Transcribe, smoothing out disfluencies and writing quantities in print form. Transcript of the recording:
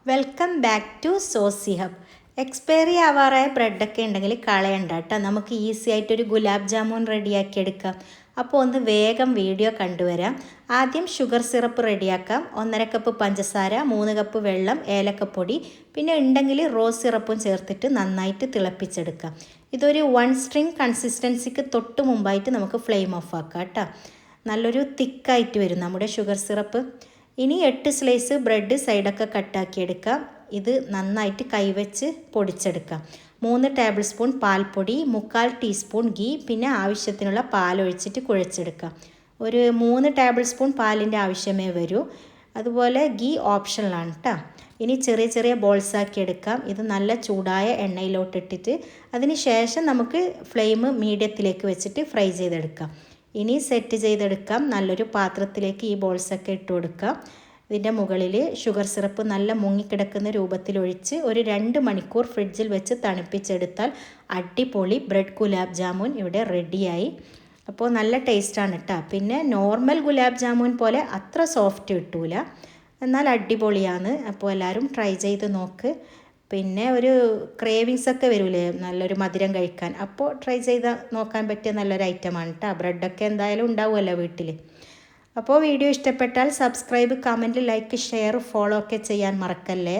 Welcome back to Sosi Hub. Expiry ആവാറായ ബ്രെഡൊക്കെ ഉണ്ടെങ്കിൽ കളയണ്ട കേട്ടോ. നമുക്ക് ഈസി ആയിട്ടൊരു ഗുലാബ് ജാമുൻ റെഡിയാക്കി എടുക്കാം. അപ്പോൾ ഒന്ന് വേഗം വീഡിയോ കണ്ടുവരാം. ആദ്യം ഷുഗർ സിറപ്പ് റെഡിയാക്കാം. 1.5 കപ്പ് പഞ്ചസാര, 3 കപ്പ് വെള്ളം, ഏലക്കപ്പൊടി, പിന്നെ ഉണ്ടെങ്കിൽ റോസ് സിറപ്പും ചേർത്തിട്ട് നന്നായിട്ട് തിളപ്പിച്ചെടുക്കാം. ഇതൊരു 1 സ്ട്രിങ് കൺസിസ്റ്റൻസിക്ക് തൊട്ട് മുമ്പായിട്ട് നമുക്ക് ഫ്ലെയിം ഓഫ് ആക്കാം കേട്ടോ. നല്ലൊരു തിക്കായിട്ട് വരും നമ്മുടെ ഷുഗർ സിറപ്പ്. ഇനി 8 സ്ലൈസ് ബ്രെഡ് സൈഡൊക്കെ കട്ടാക്കിയെടുക്കാം. ഇത് നന്നായിട്ട് കൈവച്ച് പൊടിച്ചെടുക്കാം. 3 ടേബിൾ സ്പൂൺ പാൽപ്പൊടി, 3/4 ടീസ്പൂൺ ഗീ, പിന്നെ ആവശ്യത്തിനുള്ള പാലൊഴിച്ചിട്ട് കുഴച്ചെടുക്കാം. ഒരു 3 ടേബിൾ സ്പൂൺ പാലിൻ്റെ ആവശ്യമേ വരൂ. അതുപോലെ ഗീ ഓപ്ഷണലാണ് കേട്ടോ. ഇനി ചെറിയ ചെറിയ ബോൾസാക്കി എടുക്കാം. ഇത് നല്ല ചൂടായ എണ്ണയിലോട്ടിട്ടിട്ട് അതിന് ശേഷം നമുക്ക് ഫ്ലെയിം മീഡിയത്തിലേക്ക് വെച്ചിട്ട് ഫ്രൈ ചെയ്തെടുക്കാം. ഇനി സെറ്റ് ചെയ്തെടുക്കാം. നല്ലൊരു പാത്രത്തിലേക്ക് ഈ ബോൾസൊക്കെ ഇട്ട് കൊടുക്കാം. ഇതിൻ്റെ മുകളിൽ ഷുഗർ സിറപ്പ് നല്ല മുങ്ങിക്കിടക്കുന്ന രൂപത്തിലൊഴിച്ച് ഒരു 2 മണിക്കൂർ ഫ്രിഡ്ജിൽ വെച്ച് തണുപ്പിച്ചെടുത്താൽ അടിപൊളി ബ്രെഡ് ഗുലാബ് ജാമുൻ ഇവിടെ റെഡിയായി. അപ്പോൾ നല്ല ടേസ്റ്റാണ് കേട്ടോ. പിന്നെ നോർമൽ ഗുലാബ് ജാമുൻ പോലെ അത്ര സോഫ്റ്റ് കിട്ടൂല, എന്നാൽ അടിപൊളിയാണ്. അപ്പോൾ എല്ലാവരും ട്രൈ ചെയ്ത് നോക്ക്. പിന്നെ ഒരു ക്രേവിങ്സ് ഒക്കെ വരില്ലേ നല്ലൊരു മധുരം കഴിക്കാൻ, അപ്പോൾ ട്രൈ ചെയ്ത് നോക്കാൻ പറ്റിയ നല്ലൊരു ഐറ്റമാണ് കേട്ടോ. ബ്രെഡൊക്കെ എന്തായാലും ഉണ്ടാവുമല്ലോ വീട്ടിൽ. അപ്പോൾ വീഡിയോ ഇഷ്ടപ്പെട്ടാൽ subscribe, comment, like, share, follow ഒക്കെ ചെയ്യാൻ മറക്കല്ലേ.